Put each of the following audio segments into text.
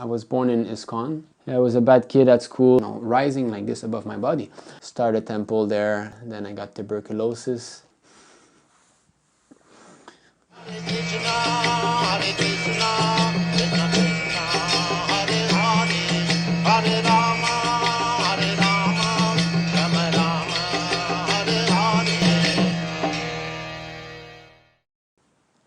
I was born in ISKCON. I was a bad kid at school, rising like this above my body. Started a temple there, then I got tuberculosis.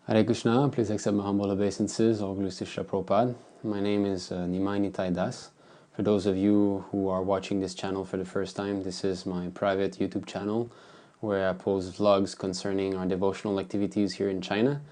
Hare Krishna, please accept my humble obeisances, all glories to Srila Prabhupada. My name is Nimai Nitai Das. For those of you who are watching this channel for the first time, this is my private YouTube channel where I post vlogs concerning our devotional activities here in China.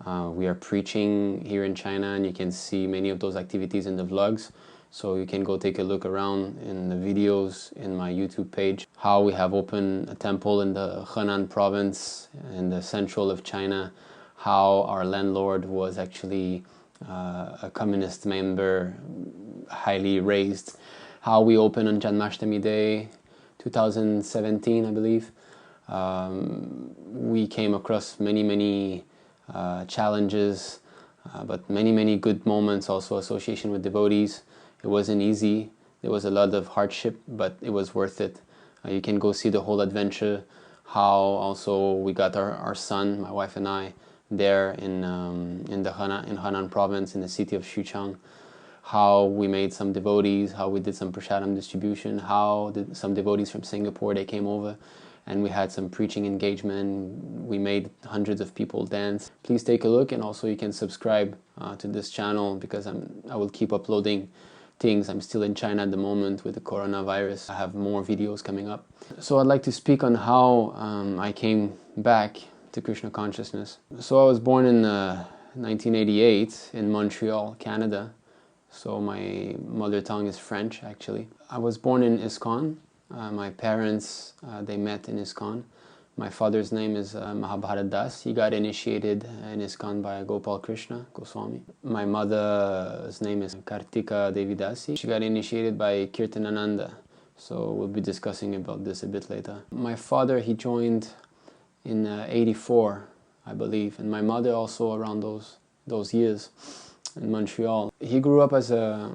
We are preaching here in China, and you can see many of those activities in the vlogs. So you can go take a look around in the videos in my YouTube page. How we have opened a temple in the Henan province in the central of China. How our landlord was actually a communist member, highly raised. How we opened on Janmashtami Day, 2017, I believe. We came across many challenges, but many good moments, also association with devotees. It wasn't easy. There was a lot of hardship, but it was worth it. You can go see the whole adventure. How also we got our son, my wife and I, there in Henan province, in the city of Xuchang. How we made some devotees, how we did some prasadam distribution, how some devotees from Singapore, they came over and we had some preaching engagement. We made hundreds of people dance. Please take a look, and also you can subscribe to this channel, because I will keep uploading things. I'm still in China at the moment with the coronavirus. I have more videos coming up. So I'd like to speak on how I came back to Krishna Consciousness. So I was born in 1988 in Montreal, Canada. So my mother tongue is French, actually. I was born in ISKCON. My parents, they met in ISKCON. My father's name is Mahabharat Das. He got initiated in ISKCON by Gopal Krishna Goswami. My mother's name is Kartika Devi Dasi. She got initiated by Kirtanananda. So we'll be discussing about this a bit later. My father, he joined in 84, I believe, and my mother also around those years in Montreal. He grew up as a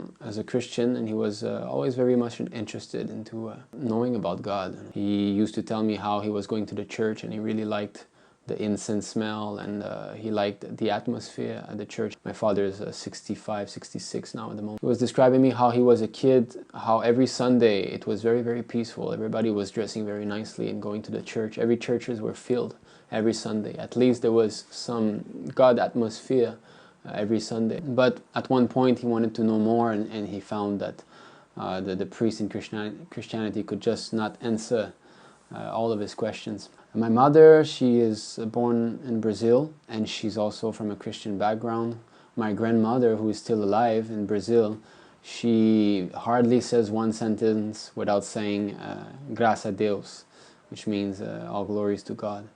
Christian, and he was always very much interested into knowing about God. He used to tell me how he was going to the church and he really liked the incense smell, and he liked the atmosphere at the church. My father is 65, 66 now at the moment. He was describing me how he was a kid, how every Sunday it was very peaceful. Everybody was dressing very nicely and going to the church. Every churches were filled every Sunday. At least there was some God atmosphere every Sunday. But at one point he wanted to know more, and he found that the priest in Christianity could just not answer all of his questions. My mother, she is born in Brazil, and she's also from a Christian background. My grandmother, who is still alive in Brazil, she hardly says one sentence without saying graças a Deus, which means all glories to God.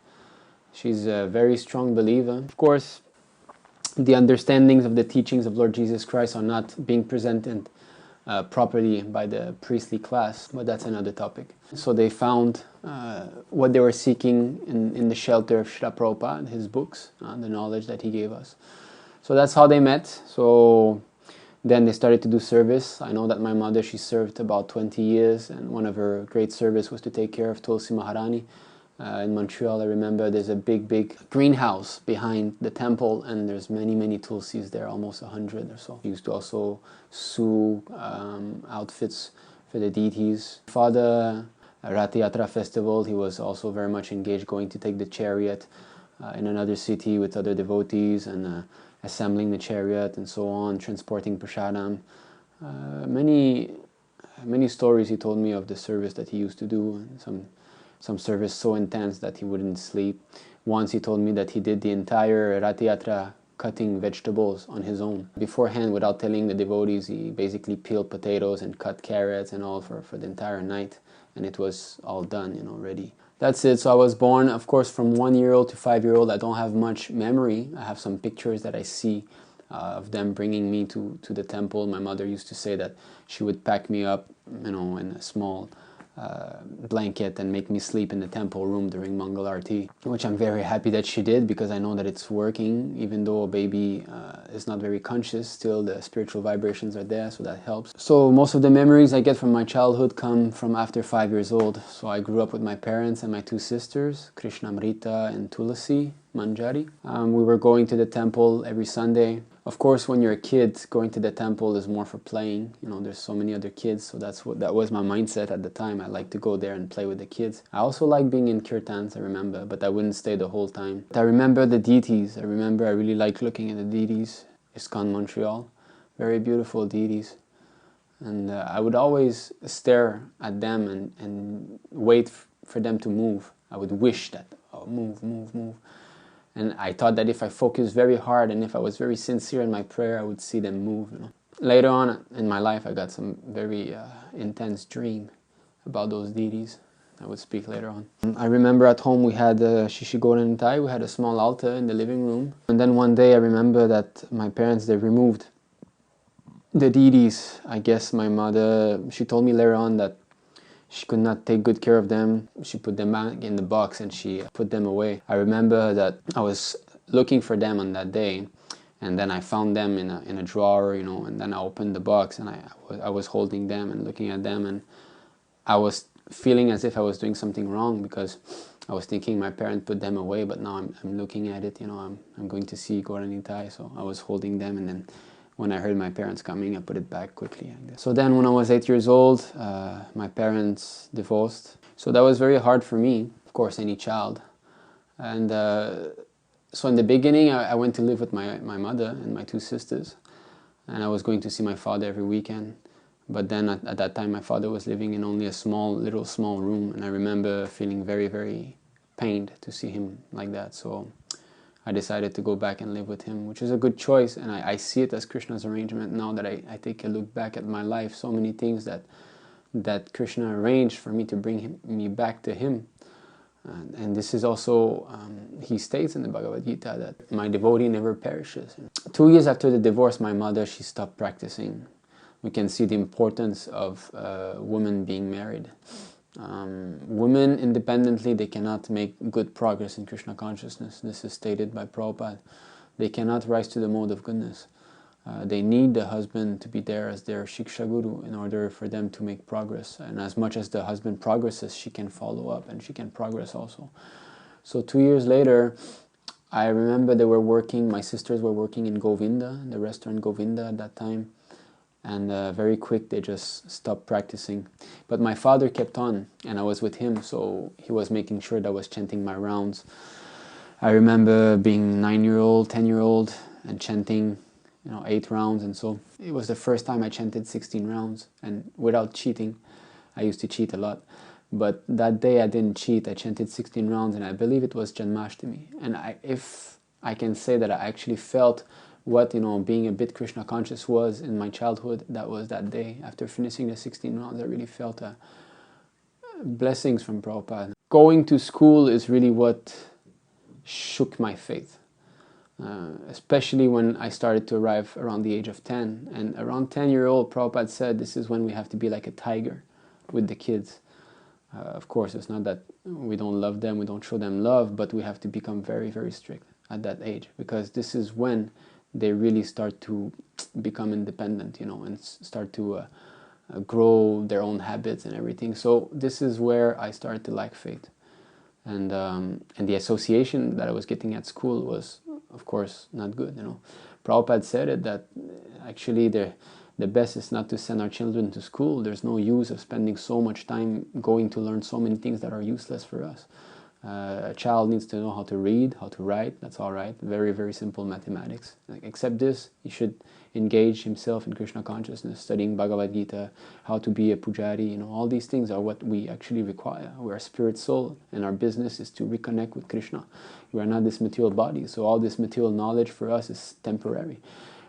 She's a very strong believer. Of course, the understandings of the teachings of Lord Jesus Christ are not being presented properly by the priestly class, but that's another topic. So they found what they were seeking in the shelter of Srila Prabhupada, his books, the knowledge that he gave us. So that's how they met. So then they started to do service. I know that my mother, she served about 20 years, and one of her great service was to take care of Tulsi Maharani. In Montreal, I remember there's a big greenhouse behind the temple, and there's many tulsis there, almost 100 or so. He used to also sew outfits for the deities. Father, Rath Yatra festival, he was also very much engaged, going to take the chariot in another city with other devotees, and assembling the chariot and so on, transporting prasadam. Many stories he told me of the service that he used to do, some service so intense that he wouldn't sleep. Once he told me that he did the entire Rath Yatra cutting vegetables on his own. Beforehand, without telling the devotees, he basically peeled potatoes and cut carrots and all for the entire night. And it was all done, ready. That's it. So I was born, of course, from 1-year-old to 5-year-old. I don't have much memory. I have some pictures that I see of them bringing me to the temple. My mother used to say that she would pack me up, in a small blanket and make me sleep in the temple room during Mangal Arti, which I'm very happy that she did, because I know that it's working. Even though a baby is not very conscious, still the spiritual vibrations are there, so that helps. So most of the memories I get from my childhood come from after 5 years old. So I grew up with my parents and my two sisters, Krishnamrita and Tulasi Manjari. We were going to the temple every Sunday. Of course, when you're a kid, going to the temple is more for playing. You know, there's so many other kids, so that was my mindset at the time. I like to go there and play with the kids. I also like being in kirtans, I remember, but I wouldn't stay the whole time. I remember the deities. I really liked looking at the deities. ISKCON Montreal, very beautiful deities. And I would always stare at them and wait for them to move. I would wish that, oh, move, move, move. And I thought that if I focused very hard and if I was very sincere in my prayer, I would see them move. You know. Later on in my life, I got some very intense dream about those deities. I would speak later on. I remember at home we had Shishigoren Tai, we had a small altar in the living room. And then one day I remember that my parents, they removed the deities. I guess my mother, she told me later on that she could not take good care of them. She put them back in the box and she put them away. I remember that I was looking for them on that day, and then I found them in a drawer, you know, and then I opened the box and I was holding them and looking at them, and I was feeling as if I was doing something wrong, because I was thinking my parents put them away, but now I'm looking at it, you know, I'm going to see Goran Itai, so I was holding them, and then when I heard my parents coming, I put it back quickly. So then when I was 8 years old, my parents divorced. So that was very hard for me, of course, any child. And so in the beginning, I went to live with my mother and my two sisters. And I was going to see my father every weekend. But then at that time, my father was living in only a small room. And I remember feeling very, very pained to see him like that. So I decided to go back and live with him, which is a good choice, and I see it as Krishna's arrangement now that I take a look back at my life. So many things that Krishna arranged for me to bring me back to him. And this is also, he states in the Bhagavad Gita that my devotee never perishes. 2 years after the divorce, my mother, she stopped practicing. We can see the importance of women being married. Women independently, they cannot make good progress in Krishna consciousness. This is stated by Prabhupada. They cannot rise to the mode of goodness. They need the husband to be there as their Shiksha Guru in order for them to make progress. And as much as the husband progresses, she can follow up and she can progress also. So 2 years later, I remember they were working, my sisters were working in Govinda, the restaurant Govinda at that time. And very quick, they just stopped practicing. But my father kept on, and I was with him, so he was making sure that I was chanting my rounds. I remember being 9-year-old, 10-year-old, and chanting, 8 rounds, and so it was the first time I chanted 16 rounds, and without cheating. I used to cheat a lot, but that day I didn't cheat. I chanted 16 rounds, and I believe it was Janmashtami. And if I can say that I actually felt what being a bit Krishna conscious was in my childhood, that was that day. After finishing the 16 rounds, I really felt blessings from Prabhupada. Going to school is really what shook my faith, especially when I started to arrive around the age of 10. And around 10-year-old, Prabhupada said this is when we have to be like a tiger with the kids. Of course, it's not that we don't love them, we don't show them love, but we have to become very, very strict at that age, because this is when they really start to become independent, and start to grow their own habits and everything. So this is where I started to like faith. And the association that I was getting at school was, of course, not good, Prabhupada said it, that actually the best is not to send our children to school. There's no use of spending so much time going to learn so many things that are useless for us. A child needs to know how to read, how to write, that's all right. Very, very simple mathematics. Except this, he should engage himself in Krishna consciousness, studying Bhagavad Gita, how to be a pujari, all these things are what we actually require. We're a spirit soul, and our business is to reconnect with Krishna. We are not this material body, so all this material knowledge for us is temporary.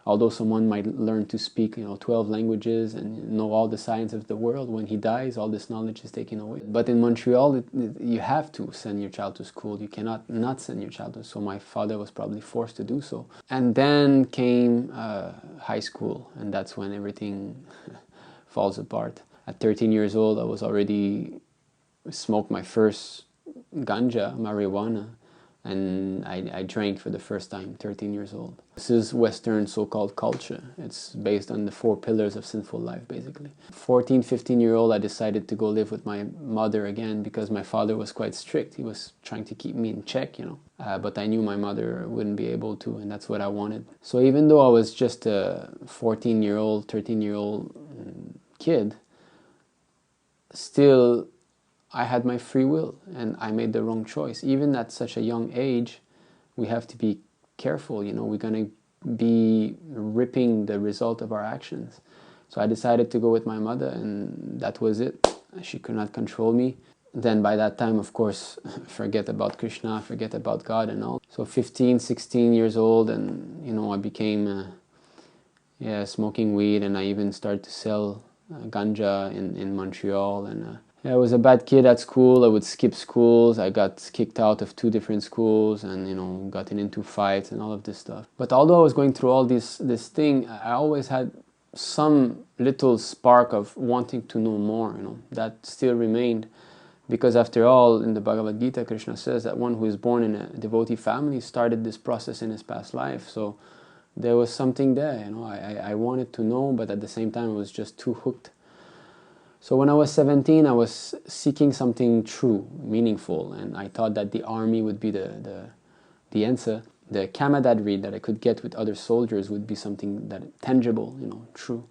Although someone might learn to speak 12 languages and know all the science of the world, when he dies, all this knowledge is taken away. But in Montreal, you have to send your child to school. You cannot not send your child to school. So my father was probably forced to do so. And then came high school, and that's when everything falls apart. At 13 years old, I was already smoked my first ganja, marijuana, and I drank for the first time, 13 years old. This is Western so-called culture. It's based on the 4 pillars of sinful life, basically. 14, 15-year-old, I decided to go live with my mother again because my father was quite strict. He was trying to keep me in check, you know. But I knew my mother wouldn't be able to, and that's what I wanted. So even though I was just a 14-year-old, 13-year-old kid, still I had my free will and I made the wrong choice. Even at such a young age, we have to be careful, you know, we're going to be reaping the result of our actions. So I decided to go with my mother, and that was it. She could not control me. Then by that time, of course, forget about Krishna, forget about God and all. So 15, 16 years old, and you know, I became smoking weed, and I even started to sell ganja in Montreal. And I was a bad kid at school. I would skip schools. I got kicked out of 2 different schools, and you know, gotten into fights and all of this stuff. But although I was going through all this thing, I always had some little spark of wanting to know more, you know, that still remained. Because after all, in the Bhagavad Gita, Krishna says that one who is born in a devotee family started this process in his past life. So there was something there, you know. I wanted to know, but at the same time I was just too hooked. So when I was 17, I was seeking something true, meaningful, and I thought that the army would be the answer. The camaraderie that I could get with other soldiers would be something that tangible, you know, true.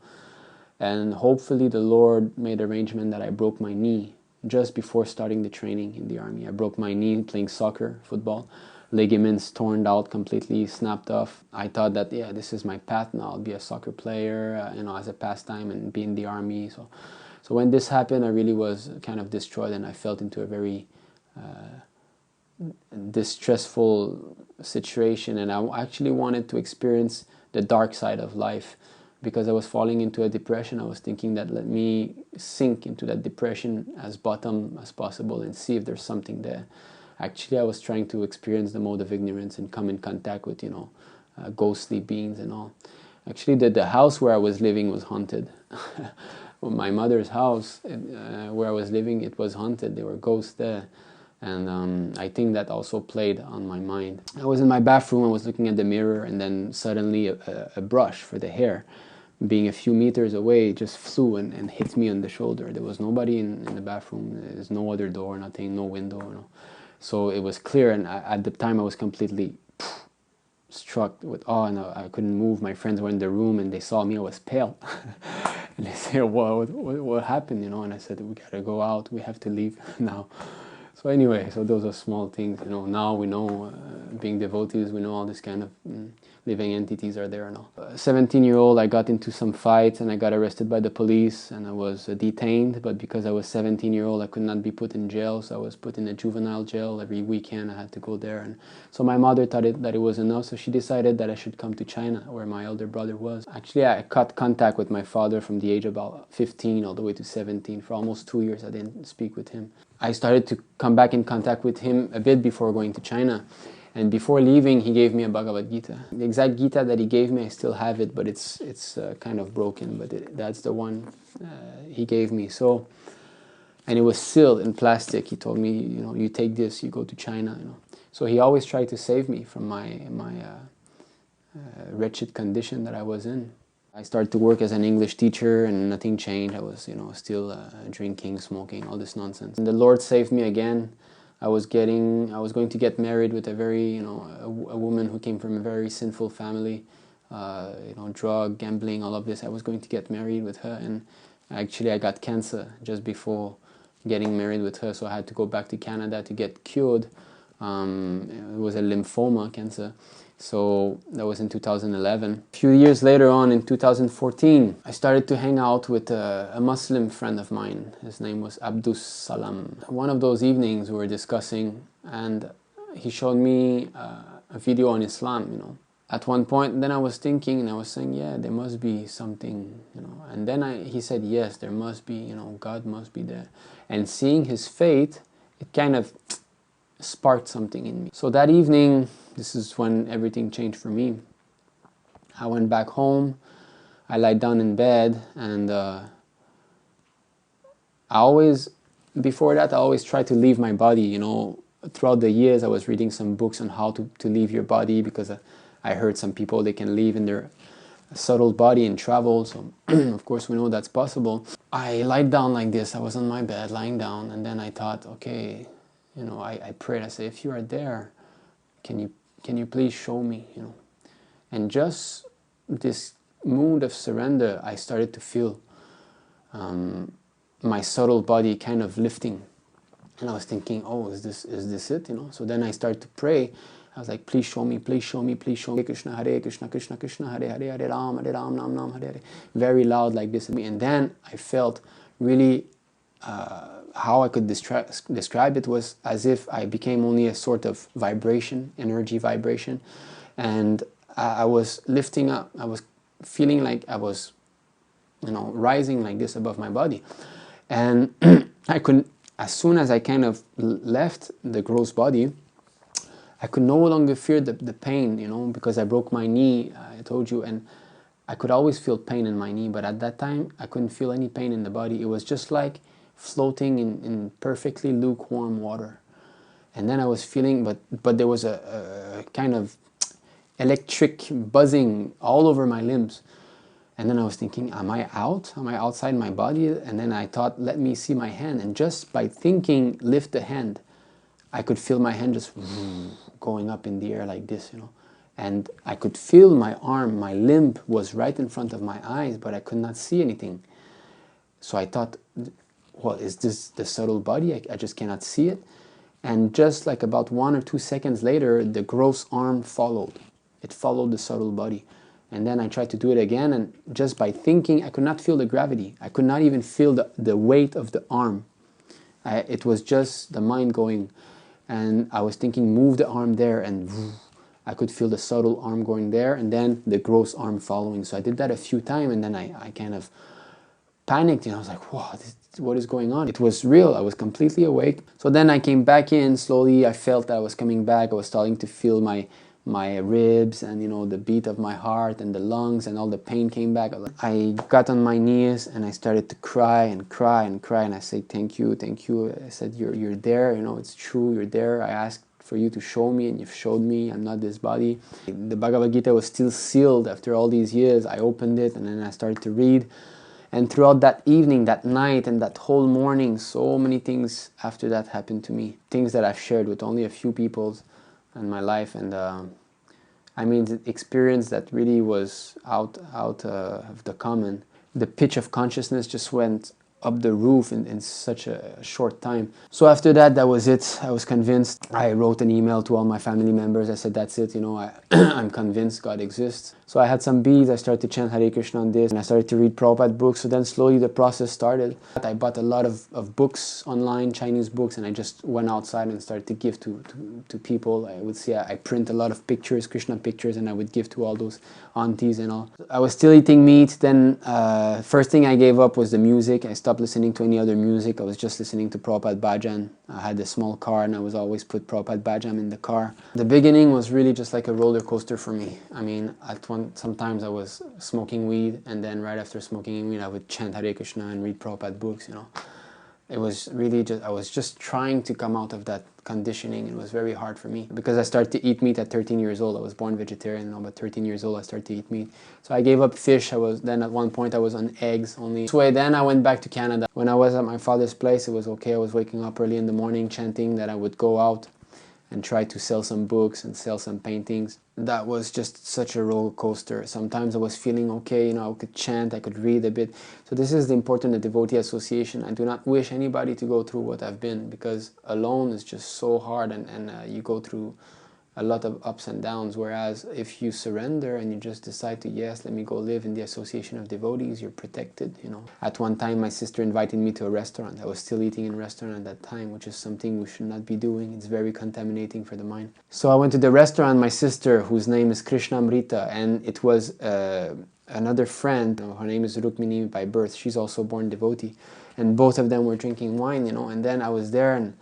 And hopefully the Lord made arrangement that I broke my knee just before starting the training in the army. I broke my knee playing soccer, football, ligaments torn out completely, snapped off. I thought that, yeah, this is my path now. I'll be a soccer player, you know, as a pastime, and be in the army. So when this happened, I really was kind of destroyed, and I felt into a very distressful situation, and I actually wanted to experience the dark side of life because I was falling into a depression. I was thinking that let me sink into that depression as bottom as possible and see if there's something there. Actually, I was trying to experience the mode of ignorance and come in contact with, you know, ghostly beings and all. Actually, the house where I was living was haunted. My mother's house where I was living, it was haunted. There were ghosts there. And I think that also played on my mind. I was in my bathroom, I was looking at the mirror, and then suddenly a brush for the hair, being a few meters away, just flew and hit me on the shoulder. There was nobody in the bathroom. There's no other door, nothing, no window. No. So it was clear, and at the time I was completely struck with awe, and I couldn't move. My friends were in the room, and they saw me. I was pale. And they said, what happened, you know? And I said, we gotta go out, we have to leave now. So anyway, so those are small things, you know. Now we know, being devotees, we know all this kind of living entities are there now. 17-year-old, I got into some fights and I got arrested by the police and I was detained, but because I was 17-year-old, I could not be put in jail, so I was put in a juvenile jail. Every weekend I had to go there, and so my mother thought that it was enough, so she decided that I should come to China, where my elder brother was. Actually, I cut contact with my father from the age of about 15 all the way to 17. For almost 2 years, I didn't speak with him. I started to come back in contact with him a bit before going to China. And before leaving, he gave me a Bhagavad Gita. The exact Gita that he gave me, I still have it, but it's kind of broken. But that's the one he gave me. So, and it was sealed in plastic. He told me, you know, you take this, you go to China. You know. So he always tried to save me from my wretched condition that I was in. I started to work as an English teacher, and nothing changed. I was, you know, still drinking, smoking, all this nonsense. And the Lord saved me again. I was going to get married with a very, you know, a woman who came from a very sinful family, you know, drug, gambling, all of this. I was going to get married with her, and actually I got cancer just before getting married with her, so I had to go back to Canada to get cured. It was a lymphoma cancer. So that was in 2011. A few years later on, in 2014, I started to hang out with a Muslim friend of mine. His name was Abdus Salam. One of those evenings we were discussing, and he showed me a video on Islam, you know. At one point, then I was thinking, and I was saying, yeah, there must be something, you know. And then he said, yes, there must be, you know, God must be there. And seeing his faith, it kind of sparked something in me. So that evening, this is when everything changed for me. I went back home, I lied down in bed, and I always before that, I always tried to leave my body, you know. Throughout the years, I was reading some books on how to leave your body, because I heard some people, they can leave in their subtle body and travel. So of course we know that's possible. I lied down like this. I was on my bed lying down, and then I thought, okay, you know, I prayed. I said, if you are there, can you please show me, you know. And just this mood of surrender, I started to feel my subtle body kind of lifting, and I was thinking, oh, is this it, you know. So then I started to pray. I was like, please show me, please show me, please show me. Krishna, Krishna, Krishna, Hare Ram, Nam Nam, Hare Hare. Very loud like this. And then I felt really, how I could describe it was as if I became only a sort of vibration, energy vibration. And I was lifting up. I was feeling like I was, you know, rising like this above my body. And I couldn't, as soon as I kind of left the gross body, I could no longer feel the pain, you know, because I broke my knee, I told you, and I could always feel pain in my knee, but at that time, I couldn't feel any pain in the body. It was just like floating in perfectly lukewarm water. And then I was feeling, but there was a kind of electric buzzing all over my limbs. And then I was thinking, am I out? Am I outside my body? And then I thought, let me see my hand. And just by thinking, lift the hand, I could feel my hand just going up in the air like this, you know. And I could feel my arm, my limb was right in front of my eyes, but I could not see anything. So I thought, well, is this the subtle body? I just cannot see it. And just like about 1 or 2 seconds later, the gross arm followed. It followed the subtle body. And then I tried to do it again, and just by thinking, I could not feel the gravity. I could not even feel the weight of the arm. It was just the mind going. And I was thinking, move the arm there, and I could feel the subtle arm going there, and then the gross arm following. So I did that a few times, and then I kind of panicked, and I was like, wow, what is going on? It was real. I was completely awake. So then I came back in slowly. I felt that I was coming back. I was starting to feel my ribs, and, you know, the beat of my heart and the lungs, and all the pain came back. I got on my knees and I started to cry and cry and cry, and I said, thank you, thank you. I said, you're there, you know, it's true, you're there. I asked for you to show me, and you've showed me. I'm not this body. The Bhagavad Gita was still sealed after all these years. I opened it, and then I started to read. And throughout that evening, that night, and that whole morning, so many things after that happened to me. Things that I've shared with only a few people in my life. And I mean, the experience that really was out of the common. The pitch of consciousness just went up the roof in such a short time. So after that, that was it. I was convinced. I wrote an email to all my family members. I said, that's it, you know, I'm convinced God exists. So I had some beads. I started to chant Hare Krishna on this, and I started to read Prabhupada books. So then slowly the process started. I bought a lot of books online, Chinese books, and I just went outside and started to give to people. I would see, I print a lot of pictures, Krishna pictures, and I would give to all those aunties and all. I was still eating meat. Then first thing I gave up was the music. I stopped listening to any other music. I was just listening to Prabhupada Bhajan. I had a small car, and I was always put Prabhupada Bhajan in the car. The beginning was really just like a roller coaster for me. I mean, sometimes I was smoking weed, and then right after smoking weed, I would chant Hare Krishna and read Prabhupada books, you know. It was really just, I was just trying to come out of that conditioning. It was very hard for me because I started to eat meat at 13 years old. I was born vegetarian, you know, but 13 years old I started to eat meat. So I gave up fish. Then at one point I was on eggs only. This way, then I went back to Canada. When I was at my father's place, it was okay. I was waking up early in the morning chanting. That I would go out and try to sell some books and sell some paintings. That was just such a roller coaster. Sometimes I was feeling okay, you know, I could chant, I could read a bit. So this is the important of devotee association. I do not wish anybody to go through what I've been, because alone is just so hard, and you go through a lot of ups and downs. Whereas if you surrender and you just decide to, yes, let me go live in the association of devotees, you're protected, you know. At one time, my sister invited me to a restaurant. I was still eating in a restaurant at that time, which is something we should not be doing. It's very contaminating for the mind. So I went to the restaurant, my sister, whose name is Krishna Amrita, and it was another friend, you know, her name is Rukmini by birth. She's also born devotee. And both of them were drinking wine, you know, and then I was there and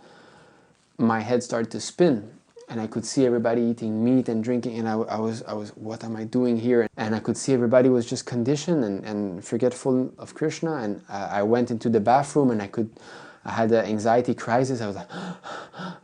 my head started to spin. And I could see everybody eating meat and drinking, and I was, what am I doing here? And I could see everybody was just conditioned and forgetful of Krishna. And I went into the bathroom, and I could I had an anxiety crisis. I was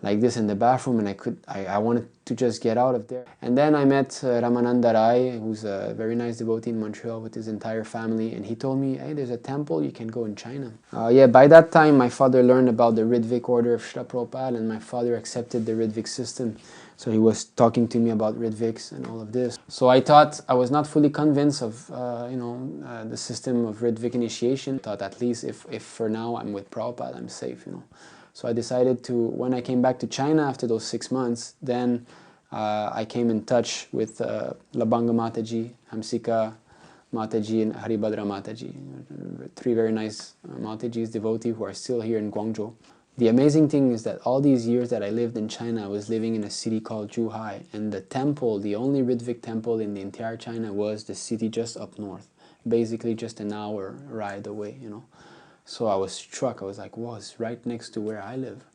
like this in the bathroom, and I wanted to just get out of there. And then I met Ramananda Rai, who's a very nice devotee in Montreal with his entire family, and he told me, hey, there's a temple, you can go in China. Yeah, by that time my father learned about the Ridvik order of Srila Prabhupada, and my father accepted the Ridvik system. So he was talking to me about Ridviks and all of this. So I thought, I was not fully convinced of the system of Ridvik initiation. I thought at least if for now I'm with Prabhupada, I'm safe, So I decided to, when I came back to China after those 6 months, then I came in touch with Labanga Mataji, Hamsika Mataji, and Haribhadra Mataji. 3 very nice Matajis, devotees who are still here in Guangzhou. The amazing thing is that all these years that I lived in China, I was living in a city called Zhuhai, and the temple, the only Ridvik temple in the entire China, was the city just up north, basically just an hour ride away, So I was struck. I was like, wow, it's right next to where I live.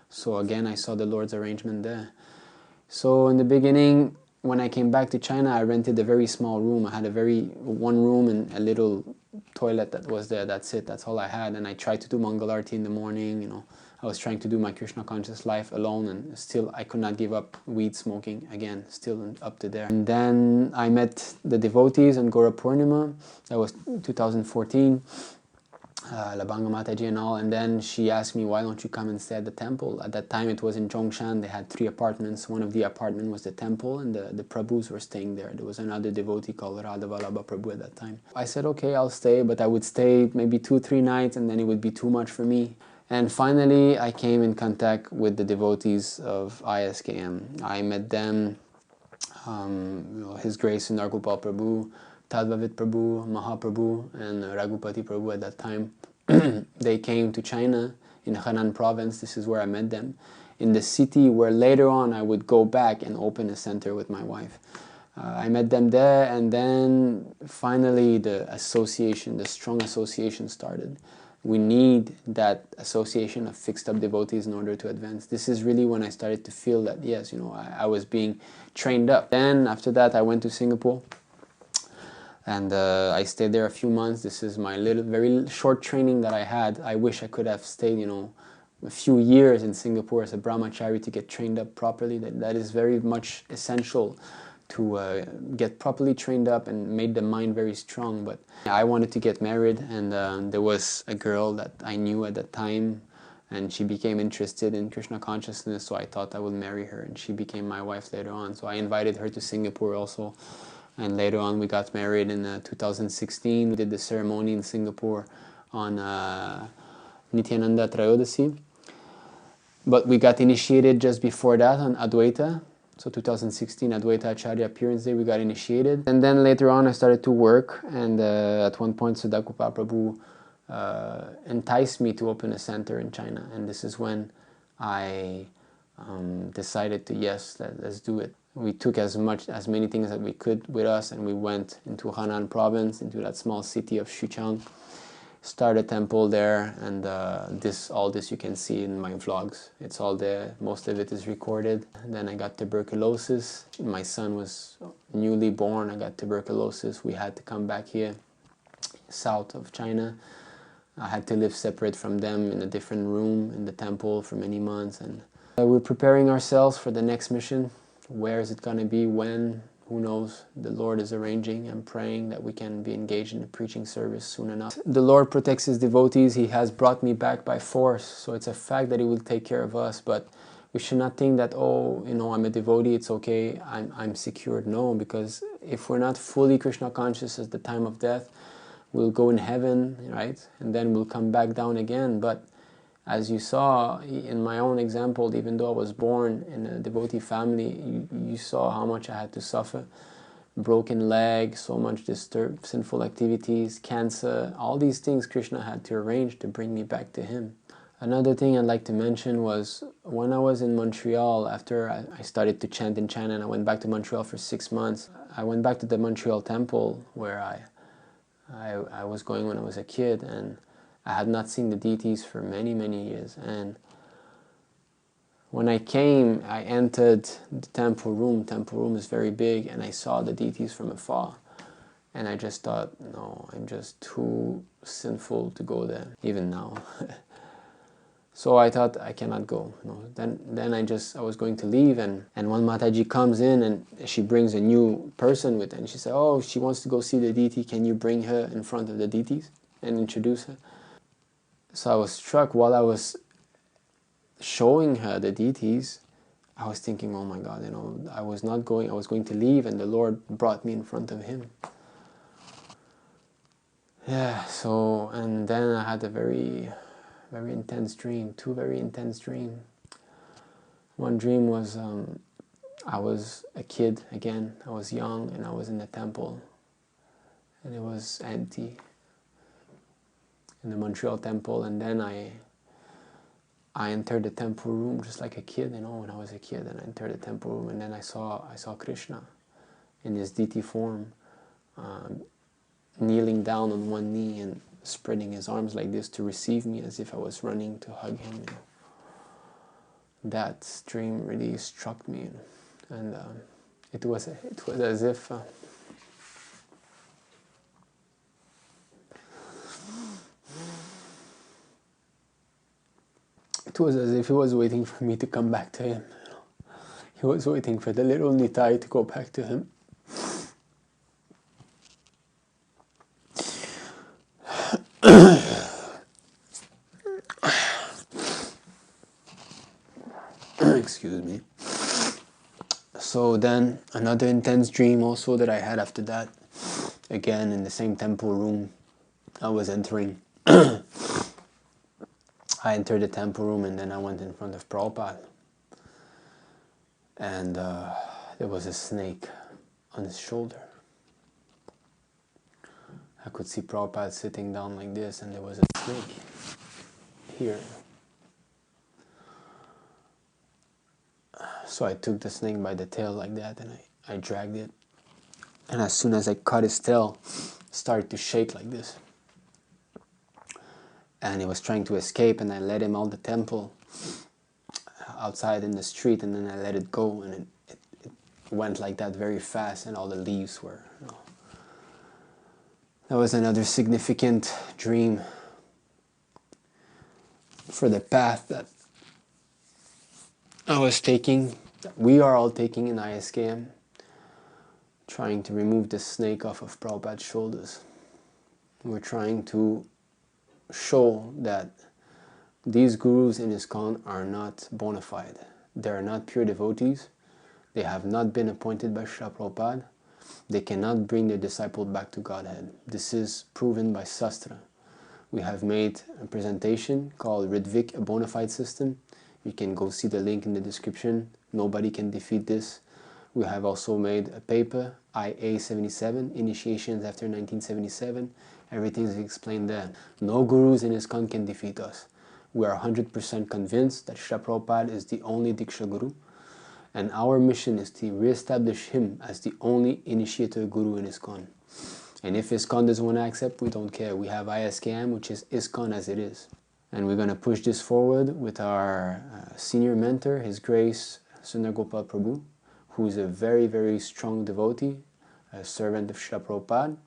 So again, I saw the Lord's arrangement there. So in the beginning, when I came back to China, I rented a very small room. I had one room and a little toilet that was there. That's it. That's all I had. And I tried to do Mangal Arati in the morning. I was trying to do my Krishna conscious life alone, and still I could not give up weed smoking. Again, still up to there. And then I met the devotees on Gora Purnima. That was 2014. Labanga Mataji and all, and then she asked me, why don't you come and stay at the temple? At that time it was in Zhongshan. They had 3 apartments. One of the apartments was the temple, and the Prabhus were staying there. There was another devotee called Radhavalabha Prabhu at that time. I said, okay, I'll stay, but I would stay maybe 2-3 nights, and then it would be too much for me. And finally I came in contact with the devotees of ISKM. I met them, His Grace Sundar Gopal Prabhu, Tadvavit Prabhu, Mahaprabhu, and Raghupati Prabhu at that time. They came to China in Henan province. This is where I met them, in the city where later on I would go back and open a center with my wife. I met them there, and then finally the strong association started. We need that association of fixed up devotees in order to advance. This is really when I started to feel that, yes, I was being trained up. Then after that I went to Singapore. And I stayed there a few months. This is my very short training that I had. I wish I could have stayed, a few years in Singapore as a brahmachari to get trained up properly. That is very much essential to get properly trained up and made the mind very strong. But I wanted to get married, and there was a girl that I knew at that time, and she became interested in Krishna Consciousness, so I thought I would marry her, and she became my wife later on. So I invited her to Singapore also. And later on we got married in 2016. We did the ceremony in Singapore on Nityananda Trayodasi. But we got initiated just before that on Advaita. So 2016 Advaita Acharya Appearance Day, we got initiated. And then later on I started to work, and at one point Sudhakupa Prabhu enticed me to open a center in China. And this is when I decided to, yes, let's do it. We took as many things that we could with us, and we went into Henan province, into that small city of Xuchang, started a temple there, and all this you can see in my vlogs. It's all there. Most of it is recorded. And then I got tuberculosis. My son was newly born. I got tuberculosis. We had to come back here, south of China. I had to live separate from them in a different room in the temple for many months, and we're preparing ourselves for the next mission. Where is it going to be? When? Who knows? The Lord is arranging. I'm praying that we can be engaged in the preaching service soon enough. The Lord protects His devotees. He has brought me back by force. So it's a fact that He will take care of us. But we should not think that, I'm a devotee, it's okay, I'm secured. No, because if we're not fully Krishna conscious at the time of death, we'll go in heaven, right? And then we'll come back down again. But as you saw in my own example, even though I was born in a devotee family, you saw how much I had to suffer. Broken leg, so much disturbed, sinful activities, cancer, all these things Krishna had to arrange to bring me back to Him. Another thing I'd like to mention was when I was in Montreal, after I started to chant in China and I went back to Montreal for 6 months, I went back to the Montreal temple where I was going when I was a kid, and I had not seen the deities for many, many years. And when I came, I entered the temple room. Temple room is very big, and I saw the deities from afar. And I just thought, no, I'm just too sinful to go there, even now. So I thought, I cannot go. Then I was going to leave, and when Mataji comes in and she brings a new person with her, and she said, oh, she wants to go see the deity, can you bring her in front of the deities and introduce her? So I was struck while I was showing her the deities. I was thinking, oh my God, I was going to leave, and the Lord brought me in front of him. Yeah, so, and then I had a very intense dream, two very intense dreams. One dream was, I was a kid again, I was young, and I was in the temple, and it was empty, in the Montreal temple, and then I entered the temple room just like a kid, when I was a kid, and I entered the temple room, and then I saw Krishna in his deity form, kneeling down on one knee and spreading his arms like this to receive me as if I was running to hug him. That dream really struck me, and it was as if he was waiting for me to come back to him. He was waiting for the little Nitai to go back to him. Excuse me. So then another intense dream also that I had after that, again in the same temple room I was entering. I entered the temple room, and then I went in front of Prabhupada, and there was a snake on his shoulder. I could see Prabhupada sitting down like this, and there was a snake here. So I took the snake by the tail like that, and I dragged it. And as soon as I cut his tail, it started to shake like this. And he was trying to escape, and I let him out the temple, outside in the street, and then I let it go, and it went like that very fast, and all the leaves were... That was another significant dream for the path that I was taking, that we are all taking in ISKM, trying to remove the snake off of Prabhupada's shoulders. We're trying to show that these gurus in ISKCON are not bona fide. They are not pure devotees. They have not been appointed by Srila Prabhupada. They cannot bring their disciple back to Godhead. This is proven by Sastra. We have made a presentation called Ritvik, a bona fide system. You can go see the link in the description. Nobody can defeat this. We have also made a paper, IA-77, Initiations After 1977. Everything is explained there. No gurus in ISKCON can defeat us. We are 100% convinced that Srila Prabhupada is the only Diksha Guru, and our mission is to re-establish him as the only initiator guru in ISKCON. And if ISKCON doesn't want to accept, we don't care. We have ISKM, which is ISKCON as it is. And we're going to push this forward with our senior mentor, His Grace Sundar Gopal Prabhu, who is a very, very strong devotee, a servant of Srila Prabhupada.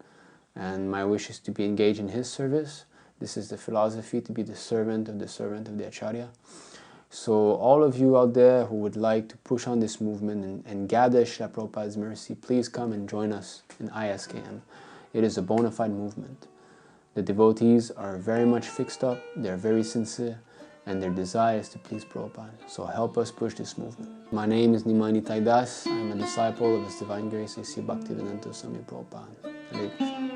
And my wish is to be engaged in his service. This is the philosophy, to be the servant of the Acharya. So all of you out there who would like to push on this movement and gather Srila Prabhupada's mercy, please come and join us in ISKM. It is a bona fide movement. The devotees are very much fixed up, they're very sincere, and their desire is to please Prabhupada. So help us push this movement. My name is Nimai Nitai Das. I'm a disciple of His Divine Grace A.C. Bhaktivedanta Swami Prabhupada. Hare Krishna.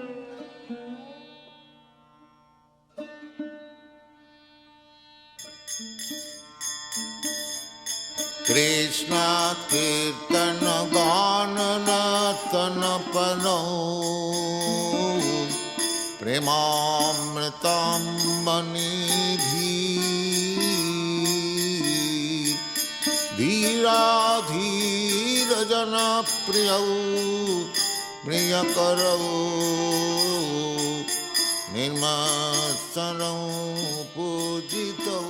Krishna Kirtana Gana Ratana Pano Premamritam Manidhi Dhira Dhira Jana Priyau Priyakarau Nirmasaram Pujitau